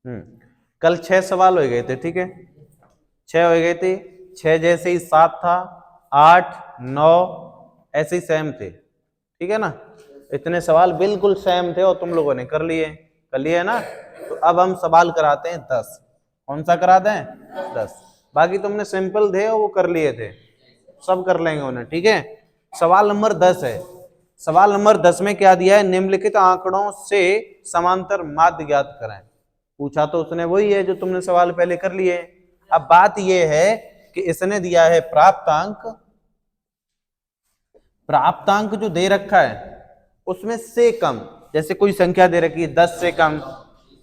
कल 6 सवाल हो गए थे, ठीक है, 6 हो गए थे, 6 जैसे ही 7 था, 8 9 ऐसे ही सेम थे, ठीक है ना। इतने सवाल बिल्कुल सेम थे और तुम लोगों ने कर लिए ना। तो अब हम सवाल कराते हैं 10। कौन सा कराते हैं? 10। बाकी तुमने सिंपल थे और वो कर लिए थे, सब कर लेंगे उन्हें, ठीक है। सवाल नंबर 10 है। सवाल नंबर 10 में क्या दिया है? निम्नलिखित आंकड़ों से समांतर माध्य ज्ञात करें। पूछा तो उसने वही है जो तुमने सवाल पहले कर लिए। अब बात यह है कि इसने दिया है प्राप्तांक। प्राप्तांक जो दे रखा है उसमें से कम, जैसे कोई संख्या दे रखी है 10 से कम,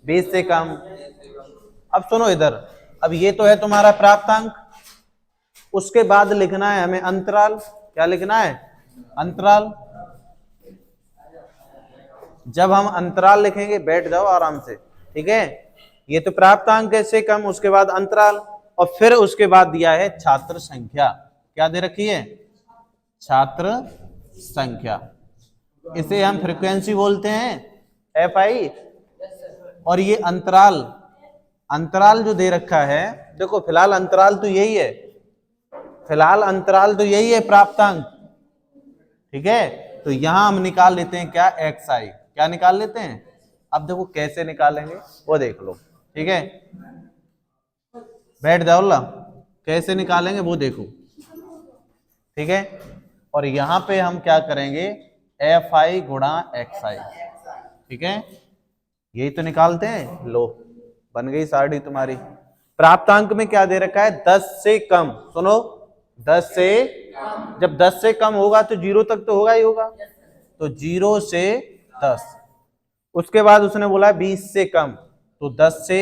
20 से कम। अब सुनो इधर, अब ये तो है तुम्हारा प्राप्तांक, उसके बाद लिखना है हमें अंतराल। क्या लिखना है? अंतराल। जब हम अंतराल लिखेंगे, बैठ जाओ आराम से, ठीक है। ये तो प्राप्तांक है से कम, उसके बाद अंतराल, और फिर उसके बाद दिया है छात्र संख्या। क्या दे रखी है? छात्र संख्या। इसे हम फ्रीक्वेंसी बोलते हैं, एफ आई। और ये अंतराल, अंतराल जो दे रखा है, देखो फिलहाल अंतराल तो यही है, फिलहाल अंतराल तो यही है प्राप्तांक, ठीक है। तो यहां हम निकाल लेते हैं क्या? एक्स आई। क्या निकाल लेते हैं? अब देखो कैसे निकालेंगे वो देख लो, ठीक है। बैठ जाओ ला, कैसे निकालेंगे वो देखो, ठीक है। और यहां पे हम क्या करेंगे? एफ आई गुणा एक्स आई, ठीक है। यही तो निकालते हैं। लो, बन गई साड़ी तुम्हारी। प्राप्तांक में क्या दे रखा है? 10 से कम। सुनो, 10 से, जब 10 से कम होगा तो 0 तक तो होगा ही होगा, तो 0 से 10। उसके बाद उसने बोला 20 से कम, तो 10 से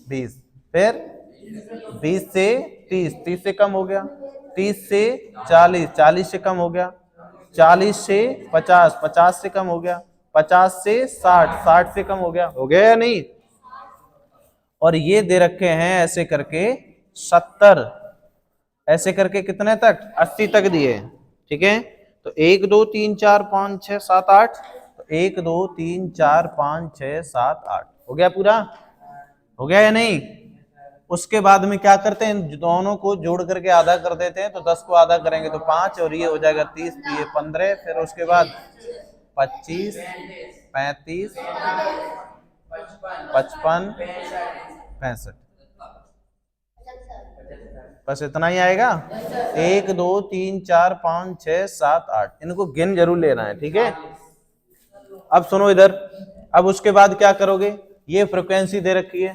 20, फिर 20 से 30, 30 से कम हो गया, 30 से 40, 40 से कम हो गया, 40 से 50, 50 से कम हो गया, 50 से 60, 60 से कम हो गया या नहीं? और ये दे रखे हैं ऐसे करके 70, ऐसे करके कितने तक? 80 तक दिए, ठीक है। तो 1 2 3 4 5 6 7 8, तो 1 2 3 4 5 6 7 8 हो गया पूरा, हो गया या नहीं? उसके बाद में क्या करते हैं? दोनों को जोड़ करके आधा कर देते हैं, तो 10 को आधा करेंगे तो 5, और ये हो जाएगा 30, तो ये 15, फिर उसके बाद 25, 35, 55, 65, बस इतना ही आएगा। 1 2 3 4 5 6 7 8, इनको गिन जरूर लेना है, ठीक है। अब सुनो इधर, अब उसके बाद क्या करोगे? ये फ्रिक्वेंसी दे रखी है,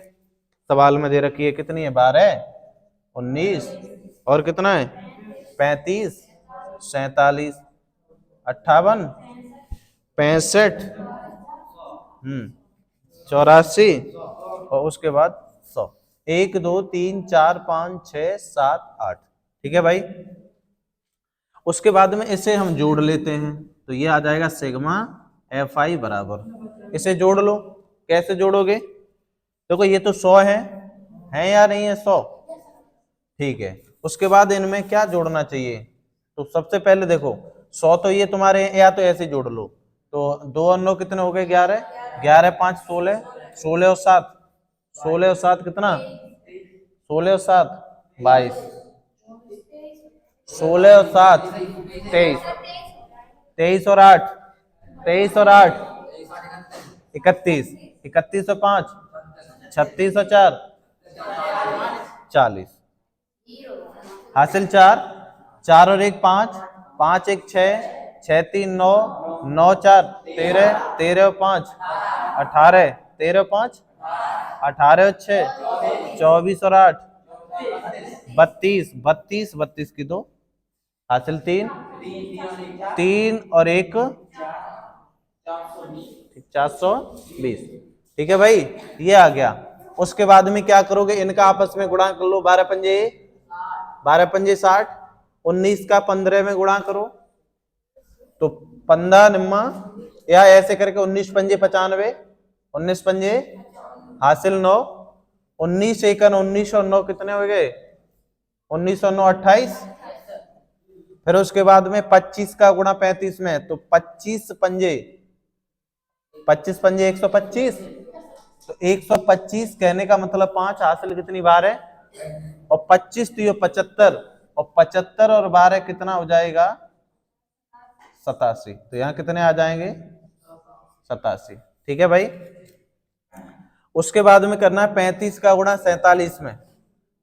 सवाल में दे रखी है, कितनी है? 12, 19, और कितना है? 35, 47, 58, 65, 84, और उसके बाद 100। 1 2 3 4 5 6 7 8, ठीक है भाई। उसके बाद में इसे हम जोड़ लेते हैं, तो ये आ जाएगा सिग्मा एफ आई बराबर, इसे जोड़ लो। कैसे जोड़ोगे? देखो ये तो 100 है या नहीं है? 100, ठीक है। उसके बाद इनमें क्या जोड़ना चाहिए? तो सबसे पहले देखो 100 तो ये तुम्हारे, या तो ऐसे जोड़ लो, तो 2 और 9 कितने हो गए? 11, 11 5 16, 16 और 7, 16 और 7 कितना? 16 और 7 22, 16 और 7 23, 23 और 8, 23 और 8 31, 31 और 5 36 और 4 40, हासिल 4, 4 और 1 5, 5 1 6, 6 3 9, 9 4 13, 13 और 5 18, 13 और 5 18 और 6 24 और 8 32, 32, 32 की 2, हासिल 3, 3 और 1 420, ठीक है भाई, ये आ गया। उसके बाद में क्या करोगे? इनका आपस में गुणा कर लो, 12 पंजे 60, 19 का 15 में गुणा करो तो 15 निम्मा, या ऐसे करके 19 पंजे 95, 19 पंजे हासिल 9, 19 एकन 19 और 9 कितने हो गए? 19 और 9 28। फिर उसके बाद में 25 का गुणा 35 में, तो 25 पंजे 125, तो 125 कहने का मतलब 5 हासिल कितनी बार है, और 25 तो ये 75, और 75 और 12 कितना हो जाएगा 87। तो यहाँ कितने आ जाएंगे 87। ठीक है भाई। उसके बाद में करना है 35 का गुणा 47 में।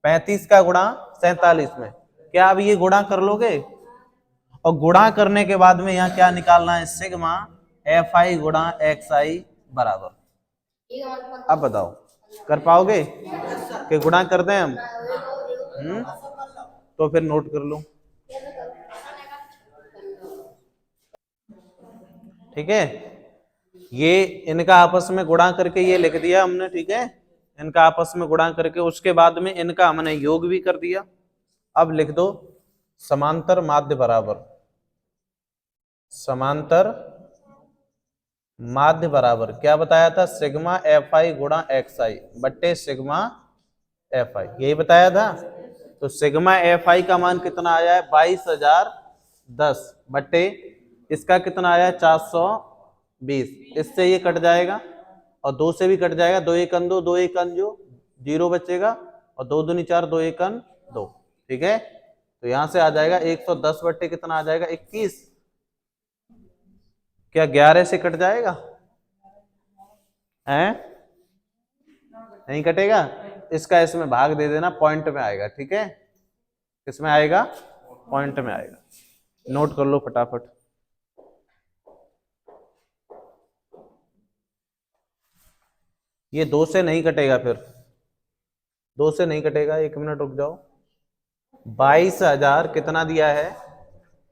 35 का गुणा 47 में, क्या अब ये गुणा कर लोगे, और गुणा करने के बाद में यहाँ क्या निकालना है, सिग्मा एफ आई गुणा एक्स आई बराबर। अब बताओ कर पाओगे कि गुणा कर दें हम? तो फिर नोट कर लो। ठीक है, ये इनका आपस में गुणा करके ये लिख दिया हमने। ठीक है, इनका आपस में गुणा करके उसके बाद में इनका हमने योग भी कर दिया। अब लिख दो समांतर माध्य बराबर, समांतर माध्य बराबर क्या बताया था, सिग्मा एफ आई गुणा एक्स आई बट्टे सिग्मा एफ आई, यही बताया था। तो सिग्मा एफ आई का मान कितना आया है 22,010 बट्टे इसका कितना आया है 420। इससे ये कट जाएगा और 2 से भी कट जाएगा, 2 1 2, 2 1 जो 0 बचेगा, और 2 दूनी 4, 2 1 2। ठीक है, तो यहां से आ जाएगा 110 बट्टे कितना आ जाएगा 21। क्या 11 से कट जाएगा? हैं? नहीं कटेगा, इसका इसमें भाग दे देना, पॉइंट में आएगा। ठीक है, किसमें आएगा, पॉइंट में आएगा। नोट कर लो फटाफट। ये 2 से नहीं कटेगा, फिर 2 से नहीं कटेगा, 1 मिनट रुक जाओ। 22,000 कितना दिया है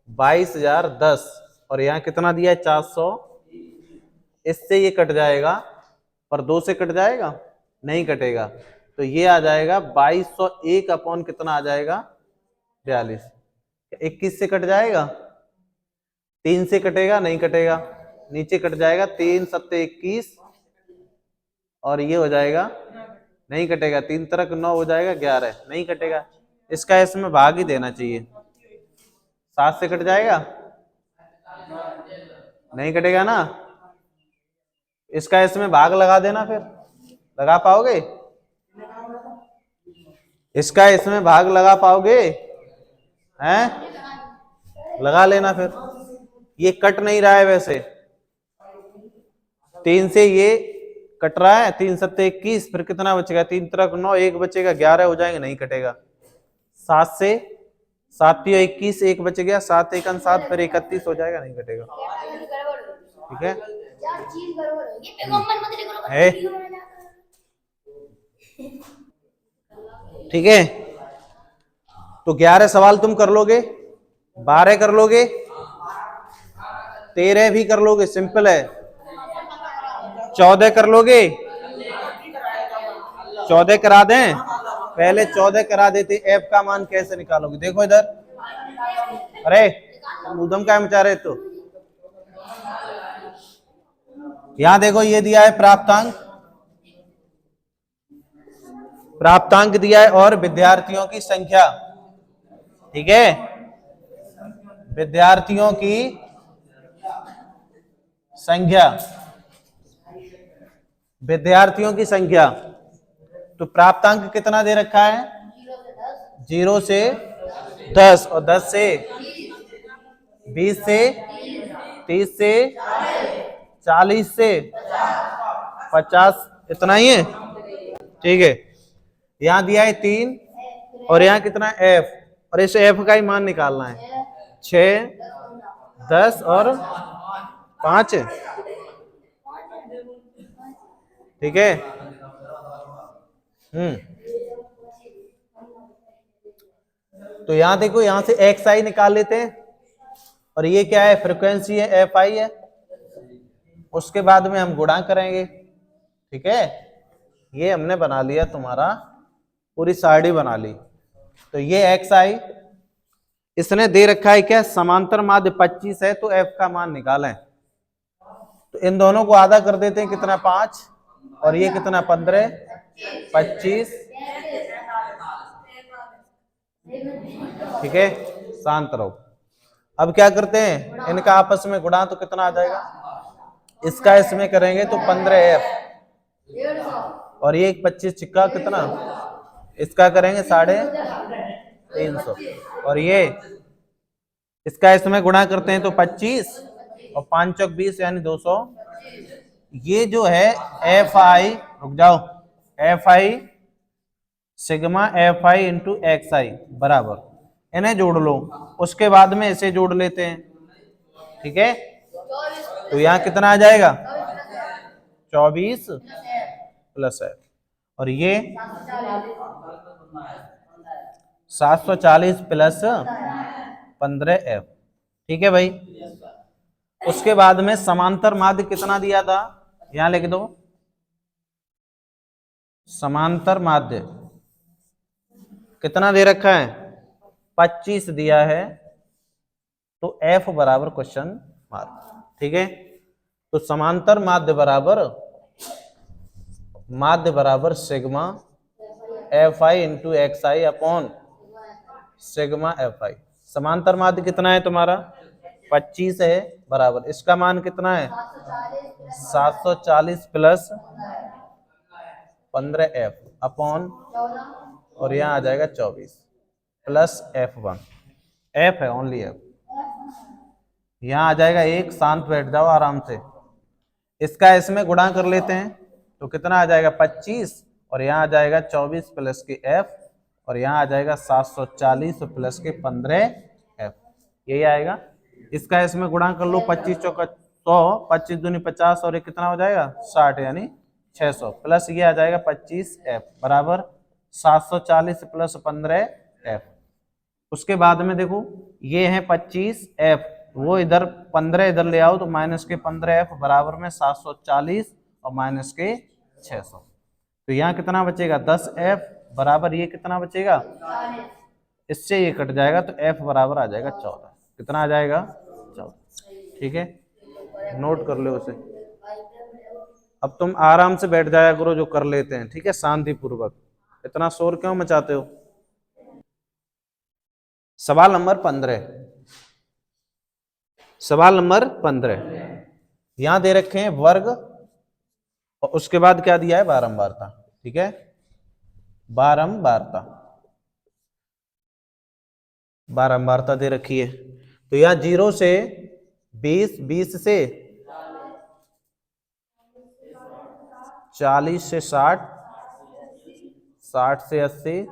22,010, और यहाँ कितना दिया है 400। इससे ये कट जाएगा, पर 2 से कट जाएगा, नहीं कटेगा। तो ये आ जाएगा 2201 अपॉन कितना आ जाएगा 42। 21 से कट जाएगा, 3 से कटेगा, नहीं कटेगा, नीचे कट जाएगा, 3 7 21, और ये हो जाएगा, नहीं कटेगा, 3 तरक 9 हो जाएगा 11, नहीं कटेगा। इसका इसमें भाग ही देना चाहिए। 7 से कट जाएगा, नहीं कटेगा ना, इसका इसमें भाग लगा देना, फिर लगा पाओगे? इसका इसमें भाग लगा पाओगे? हैं? लगा लेना फिर। ये कट नहीं रहा है वैसे, 3 से ये कट रहा है, 3 7 21, फिर कितना बचेगा, 3 तरक 9, 1 बचेगा, 11 हो जाएंगे, नहीं कटेगा। 7 से 7 21, 1 बच गया, 7 1 7, फिर 31 हो जाएगा, नहीं कटेगा। ठीक है, ठीक है। तो 11 सवाल तुम कर लोगे, 12 कर लोगे, 13 भी कर लोगे, सिंपल है। 14 कर लोगे, 14 करा दें, पहले 14 करा देते। एफ का मान कैसे निकालोगे, देखो इधर, अरे उदम क्या मचा रहे तो, यहां देखो ये दिया है प्राप्तांक, प्राप्तांक दिया है और विद्यार्थियों की संख्या। ठीक है, विद्यार्थियों की संख्या, विद्यार्थियों की संख्या। तो प्राप्तांक कितना दे रखा है 0 से 10, और 10 से 20 से 30 से 40 से 50, इतना ही है। ठीक है, यहां दिया है 3, और यहां कितना एफ, और इस एफ का ही मान निकालना है 6 10 और 5। ठीक है, तो यहां देखो, यहां से एक्स आई निकाल लेते हैं, और ये क्या है फ्रीक्वेंसी है, एफ आई है। उसके बाद में हम गुणा करेंगे। ठीक है, ये हमने बना लिया, तुम्हारा पूरी सारणी बना ली। तो ये एक्स आई, इसने दे रखा है क्या, समांतर माध्य 25 है, तो एफ का मान निकालें। तो इन दोनों को आधा कर देते हैं, कितना 5, और ये कितना 15 25। ठीक है, शांत रहो। अब क्या करते हैं, इनका आपस में गुणा, तो कितना आ जाएगा, इसका इसमें करेंगे तो 15F, और ये 25 चिक्का कितना, इसका करेंगे 350। और ये इसका इसमें गुणा करते हैं तो 25 और 5 चौक 20 यानी 200। ये जो है एफ आई, रुक जाओ, F I sigma F I into X I बराबर, इन्हें जोड़ लो, उसके बाद में इसे जोड़ लेते हैं। ठीक है, तो यहाँ कितना आ जाएगा 24 प्लस एफ, और ये 740 प्लस 15 एफ। ठीक है भाई, उसके बाद में समांतर माध्य कितना दिया था, यहां लिख दो, समांतर माध्य कितना दे रखा है 25 दिया है, तो एफ बराबर क्वेश्चन मार्क। ठीक है, तो समांतर माध्य बराबर sigma F I into X I upon sigma F आई। समांतर माध्य कितना है तुम्हारा 25 है, बराबर इसका मान कितना है 740 प्लस 15 एफ अपॉन, और यहाँ आ जाएगा 24 प्लस F1, एफ है ओनली एफ। यहाँ आ जाएगा एक, शांत बैठ जाओ आराम से, इसका इसमें गुणा कर लेते हैं तो कितना आ जाएगा 25, और यहाँ आ जाएगा 24 प्लस के एफ, और यहाँ आ जाएगा 740 प्लस के 15 एफ, यही आएगा। इसका इसमें गुणा कर लो, 25 चौका 100, 25 दूनी 50, और ये कितना हो जाएगा 60 यानी 600, प्लस ये आ जाएगा 25 एफ बराबर 740 प्लस 15 एफ। उसके बाद में देखो ये है 25 एफ, वो इधर 15 इधर ले आओ तो माइनस के 15 एफ बराबर में 740 और माइनस के 600, तो यहाँ कितना बचेगा 10 एफ बराबर ये कितना बचेगा, इससे ये कट जाएगा तो एफ बराबर आ जाएगा 14। कितना आ जाएगा 14। ठीक है, नोट कर लो उसे। अब तुम आराम से बैठ जाया करो जो कर लेते हैं, ठीक है, शांति पूर्वक, इतना शोर क्यों मचाते हो। सवाल नंबर 15, सवाल नंबर 15 यहां दे रखे हैं वर्ग, और उसके बाद क्या दिया है बारंबारता। ठीक है, बारंबारता, बारंबारता दे रखी है, तो यहाँ 0 से 20, 20 से 40 से 60, 60 से 80,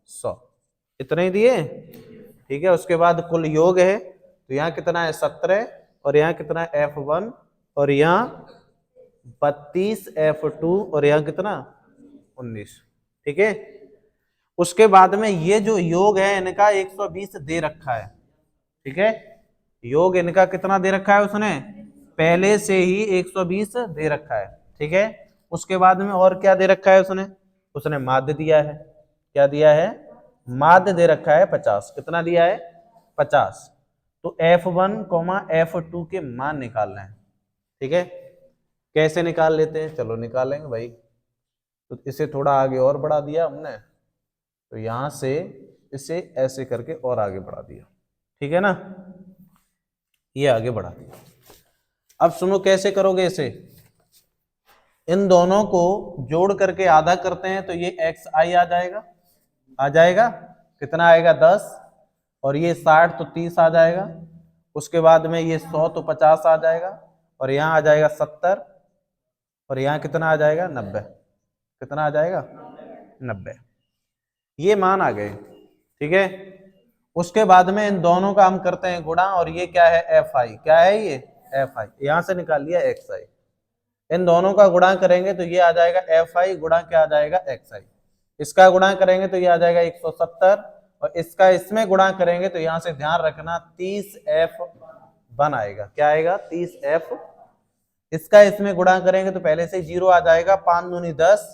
100, इतने ही दिए। ठीक है, उसके बाद कुल योग है, तो यहाँ कितना है 17, और यहाँ कितना है F1, और यहाँ 32 F2, और यहाँ कितना 19। ठीक है, उसके बाद में ये जो योग है इनका 120 दे रखा है। ठीक है, योग इनका कितना दे रखा है, उसने पहले से ही 120 दे रखा है। ठीक है, उसके बाद में और क्या दे रखा है उसने, उसने माध्य दिया है, क्या दिया है माध्य दे रखा है 50। कितना दिया है 50, तो F1, F2 के मान निकालना है। ठीक है, कैसे निकाल लेते हैं, चलो निकालेंगे भाई। तो इसे थोड़ा आगे और बढ़ा दिया हमने, तो यहां से इसे ऐसे करके और आगे बढ़ा दिया। ठीक है ना, ये आगे बढ़ा दिया। अब सुनो कैसे करोगे इसे, इन दोनों को जोड़ करके आधा करते हैं तो ये xi आ जाएगा, आ जाएगा कितना आएगा 10, और ये 60 तो 30 आ जाएगा, उसके बाद में ये 100 तो 50 आ जाएगा, और यहाँ आ जाएगा 70, और यहाँ कितना आ जाएगा 90, कितना आ जाएगा 90, ये मान आ गए। ठीक है, उसके बाद में इन दोनों का हम करते हैं गुणा, और ये क्या है एफ आई, क्या है ये एफ आई, यहां से निकाल लिया एक्स आई, इन दोनों का गुणा करेंगे तो ये आ जाएगा एफ आई गुणा क्या आ जाएगा एक्स आई, इसका गुणा करेंगे तो ये आ जाएगा 170, और इसका इसमें गुणा करेंगे तो यहां से ध्यान रखना 30 एफ बन आएगा, क्या आएगा 30 एफ, इसका इसमें गुणा करेंगे तो पहले से 0 आ जाएगा, 5 दूनी 10,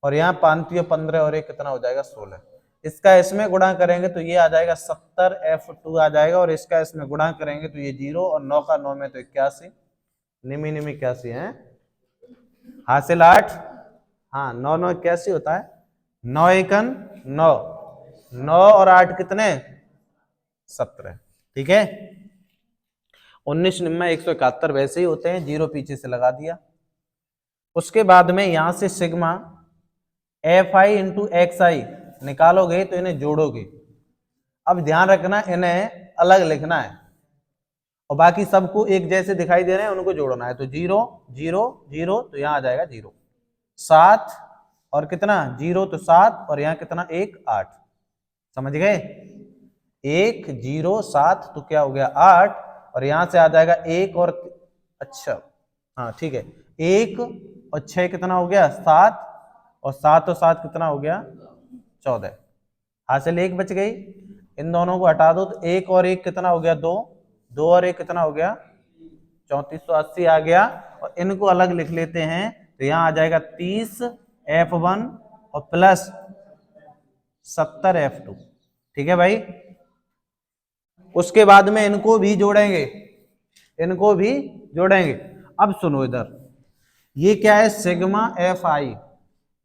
और यहाँ 5 15, और एक कितना हो जाएगा 16, इसका इसमें गुणा करेंगे तो ये आ जाएगा 70 F2 आ जाएगा, और इसका इसमें गुणा करेंगे तो ये 0, और 9 का 9 में तो 81, निमी निमी 81 है, हासिल 8, हाँ 9 9 81 होता है, 9 एकन 9, 9 और 8 कितने 17। ठीक है, 19 निम्मा 171 वैसे ही होते हैं, 0 पीछे से लगा दिया। उसके बाद में यहां से sigma F I into X I निकालोगे तो इन्हें जोड़ोगे। अब ध्यान रखना इन्हें अलग लिखना है और बाकी सबको एक जैसे दिखाई दे रहे हैं उनको जोड़ना है। तो 0 0 0 तो यहां आ जाएगा 0। 7 और कितना 0 तो 7 और यहाँ कितना 1 8। समझ गए? 1 0 7 तो क्या हो गया 8 और यहां से आ जाएगा 1 और अच्छा हाँ ठीक है 1 और 6 कितना हो गया 7 और 7 और 7 कितना हो गया 14। हासिल 1 बच गई। इन दोनों को हटा दो तो 1 और 1 कितना हो गया 2 2 और 1 कितना हो गया 3480 आ गया। और इनको अलग लिख लेते हैं तो यहां आ जाएगा 30 F1 और प्लस 70 F2। ठीक है भाई। उसके बाद में इनको भी जोड़ेंगे इनको भी जोड़ेंगे। अब सुनो इधर ये क्या है सिग्मा एफ आई।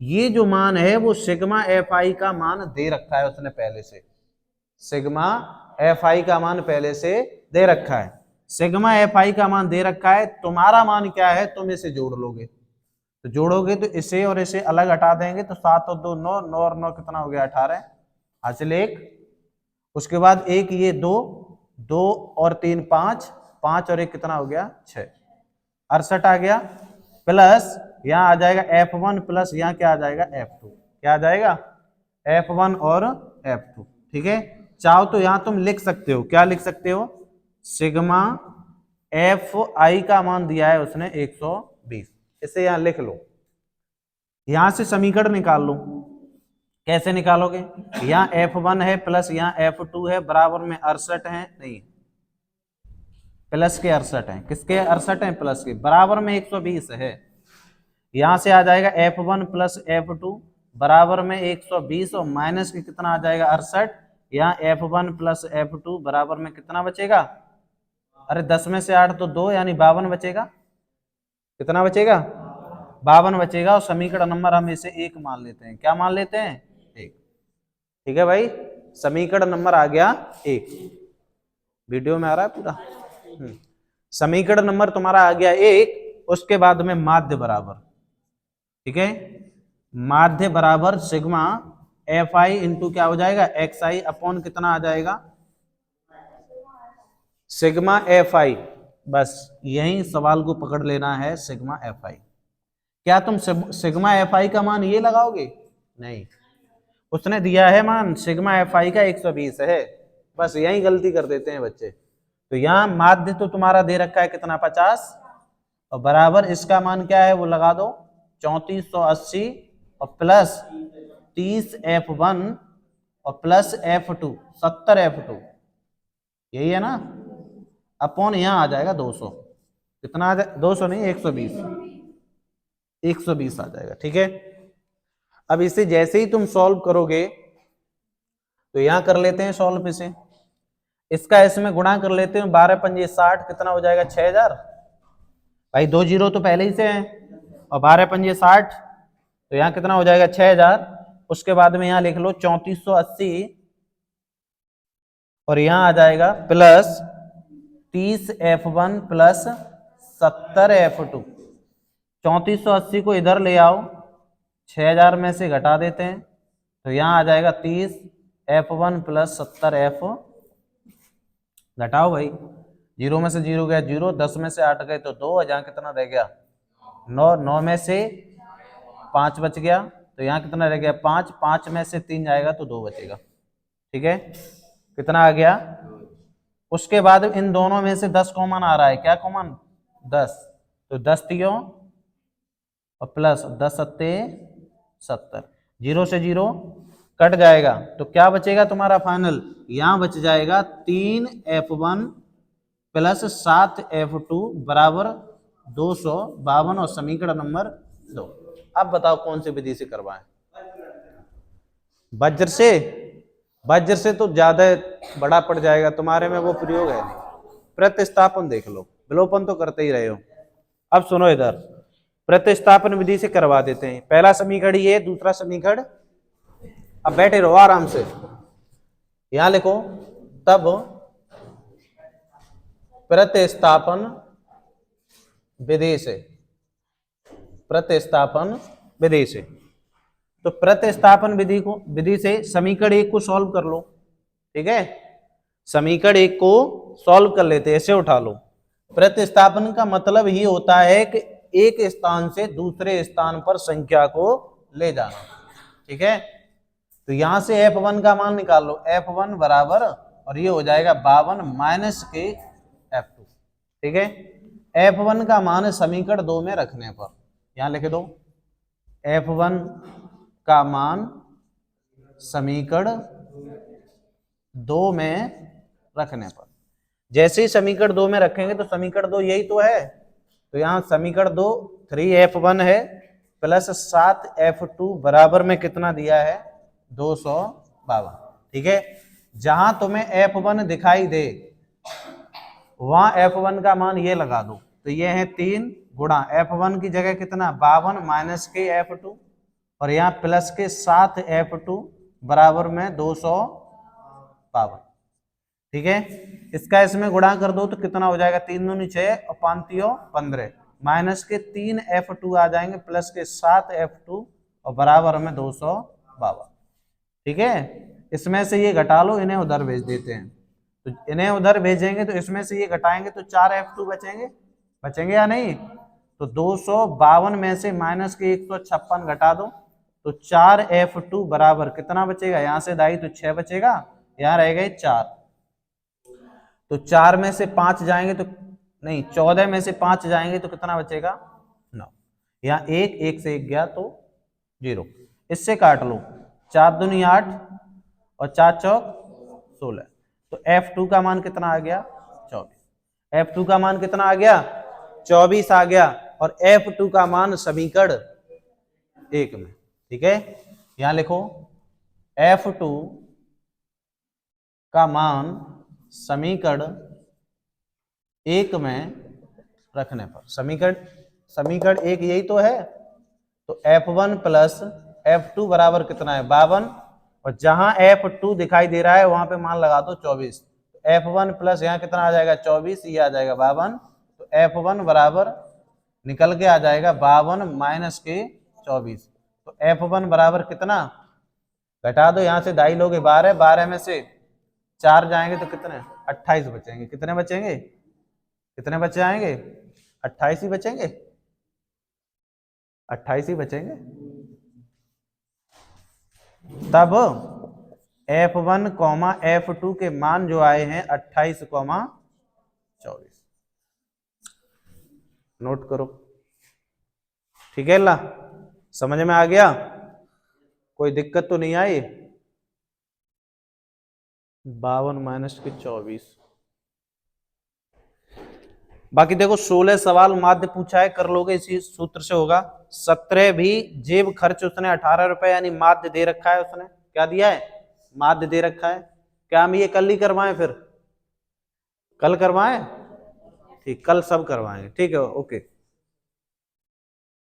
ये जो मान है वो सिग्मा एफ आई का मान दे रखा है उसने पहले से। सिग्मा एफ आई का मान पहले से दे रखा है। सिग्मा एफ आई का मान दे रखा है। तुम्हारा मान क्या है तुम इसे जोड़ लोगे। तो जोड़ोगे तो इसे और इसे अलग हटा देंगे तो 7 और 2 9 9 और 9 कितना हो गया 18 हासिल 1। उसके बाद 1 ये 2 2 और 3 5 5 और 1 कितना हो गया 6 68 आ गया। प्लस यहाँ आ जाएगा F1 प्लस यहाँ क्या आ जाएगा F2। क्या आ जाएगा F1 और F2। ठीक है। चाहो तो यहाँ तुम लिख सकते हो क्या लिख सकते हो सिग्मा एफ आई का मान दिया है उसने 120। इसे यहाँ लिख लो। यहां से समीकरण निकाल लो। कैसे निकालोगे यहाँ F1 है प्लस यहाँ F2 है बराबर में 68 है नहीं प्लस के 68 है। किसके 68 है प्लस के बराबर में 120 है। यहां से आ जाएगा F1 प्लस F2 बराबर में 120 और माइनस के कितना आ जाएगा 68। यहाँ F1 प्लस F2 बराबर में कितना बचेगा अरे 10 में से 8 तो 2 यानी 52 बचेगा। कितना बचेगा 52 बचेगा। और समीकरण नंबर हम इसे 1 मान लेते हैं। क्या मान लेते हैं 1। ठीक है भाई। समीकरण नंबर आ गया 1। वीडियो में आ रहा है पूरा। समीकरण नंबर तुम्हारा आ गया 1। उसके बाद में माध्य बराबर ठीक है माध्य बराबर सिग्मा एफ आई इंटू क्या हो जाएगा एक्स आई अपॉन कितना आ जाएगा सिग्मा एफ आई। बस यही सवाल को पकड़ लेना है सिग्मा एफ आई। क्या तुम सिग्मा एफ आई का मान ये लगाओगे नहीं। उसने दिया है मान सिग्मा एफ आई का 120 है। बस यही गलती कर देते हैं बच्चे। तो यहाँ माध्य तो तुम्हारा दे रखा है कितना 50 और बराबर इसका मान क्या है वो लगा दो 3480 और प्लस 30 F1 और प्लस F2 70 F2 यही है ना अपॉन यहाँ आ जाएगा 200। कितना आ जाए 200 नहीं 120 120 आ जाएगा। ठीक है। अब इसे जैसे ही तुम सॉल्व करोगे तो यहां कर लेते हैं सॉल्व इसे। इसका इसमें गुणा कर लेते हैं 12 पंजे 60 कितना हो जाएगा 6000। भाई 2 जीरो तो पहले ही से हैं और 12 पंजे 60 तो यहाँ कितना हो जाएगा 6000। उसके बाद में यहाँ लिख लो 3480 और यहाँ आ जाएगा प्लस 30 F1 प्लस 70 F2। 3480 को इधर ले आओ 6000 में से घटा देते हैं तो यहाँ आ जाएगा 30 F1 प्लस 70 F। घटाओ भाई 0 में से 0 गया 0 10 में से 8 गए तो 2 और यहाँ कितना रह गया 9 9 में से 5 बच गया तो यहाँ कितना रह गया 5 5 में से 3 जाएगा तो 2 बचेगा। ठीक है। कितना आ गया। उसके बाद इन दोनों में से 10 कॉमन आ रहा है। क्या कॉमन 10 तो 10 तीयों और प्लस 10 सत्ते 70 0 से 0 कट जाएगा तो क्या बचेगा तुम्हारा फाइनल यहां बच जाएगा 3 F1 प्लस 7 F2 बराबर 252 और समीकरण नंबर 2। अब बताओ कौन सी विधि से करवाएं। वज्र से तो ज्यादा बड़ा पड़ जाएगा तुम्हारे में वो प्रयोग है नहीं। प्रतिस्थापन देख लो विलोपन तो करते ही रहे हो। अब सुनो इधर प्रतिस्थापन विधि से करवा देते हैं। पहला समीकरण ये दूसरा समीकरण अब बैठे रहो आराम से। यहां लिखो तब प्रतिस्थापन विधि से प्रतिस्थापन विधि से। तो प्रतिस्थापन विधि से समीकरण 1 को सॉल्व कर लो। ठीक है, समीकरण 1 को सॉल्व कर लेते, ऐसे उठा लो। प्रतिस्थापन का मतलब ही होता है कि एक स्थान से दूसरे स्थान पर संख्या को ले जाना। ठीक है, तो यहां से F1 का मान निकाल लो। F1 बराबर, और ये हो जाएगा 52 माइनस के F2। ठीक है, F1 का मान समीकरण 2 में रखने पर, यहां लिख दो F1 का मान समीकरण 2 में रखने पर। जैसे ही समीकरण 2 में रखेंगे तो समीकरण 2 यही तो है, तो यहां समीकरण 2 3F1 है प्लस 7F2 बराबर में कितना दिया है 252। ठीक है, जहां तुम्हें F1 दिखाई दे वहां F1 का मान ये लगा दो, तो ये है 3 गुणा F1 की जगह कितना 52 माइनस के F2 और यहाँ प्लस के 7F2 बराबर में 252। ठीक है, इसका इसमें गुणा कर दो तो कितना हो जाएगा 3 दूनी 6 और 5 15 माइनस के 3F2 आ जाएंगे प्लस के 7F2 और बराबर में 252। ठीक है, इसमें से ये घटा लो, इन्हें उधर भेज देते हैं। तो इन्हें उधर भेजेंगे तो इसमें से ये घटाएंगे तो 4F2 बचेंगे या नहीं। तो 252 में से माइनस के 156 घटा दो तो 4F2 बराबर कितना बचेगा, यहां से दाई तो 6 बचेगा, यहां रह गए 4। तो 4 में से 5 जाएंगे तो नहीं, 14 में से 5 जाएंगे तो कितना बचेगा 9। यहाँ 1 से 1 गया तो 0। इससे काट लो, 4 दूनी 8 और 4 चौक 16। तो F2 का मान कितना आ गया 24। F2 का मान कितना आ गया 24 आ गया, और F2 का मान समीकरण 1 में। ठीक है, यहां लिखो F2 का मान समीकरण 1 में रखने पर, समीकरण 1 यही तो है। तो F1 प्लस F2 बराबर कितना है 52, और जहां F2 दिखाई दे रहा है वहां पे मान लगा दो 24। F1 प्लस यहाँ कितना आ जाएगा 24, ये आ जाएगा 52। तो F1 बराबर निकल के आ जाएगा 52 माइनस के 24। तो F1 बराबर कितना, घटा दो यहां से दाई लोगे 12, 12 में से 4 जाएंगे तो कितने 28 बचेंगे। कितने बचेंगे, कितने बचे आएंगे 28 ही बचेंगे, 28 ही बचेंगे। तब F1, F2 के मान जो आए हैं 28, 24। नोट करो। ठीक है, ला समझ में आ गया, कोई दिक्कत तो नहीं आई। 52 माइनस के 24। बाकी देखो 16 सवाल माध्य पूछा है, कर लोगे इसी सूत्र से होगा। 17 भी जेब खर्च उसने 18 रुपए यानी माध्य दे रखा है, उसने क्या दिया है माध्य दे रखा है। क्या हम ये कल ही करवाएं, फिर कल करवाएं, ठीक कल सब करवाएंगे। ठीक है, ओके।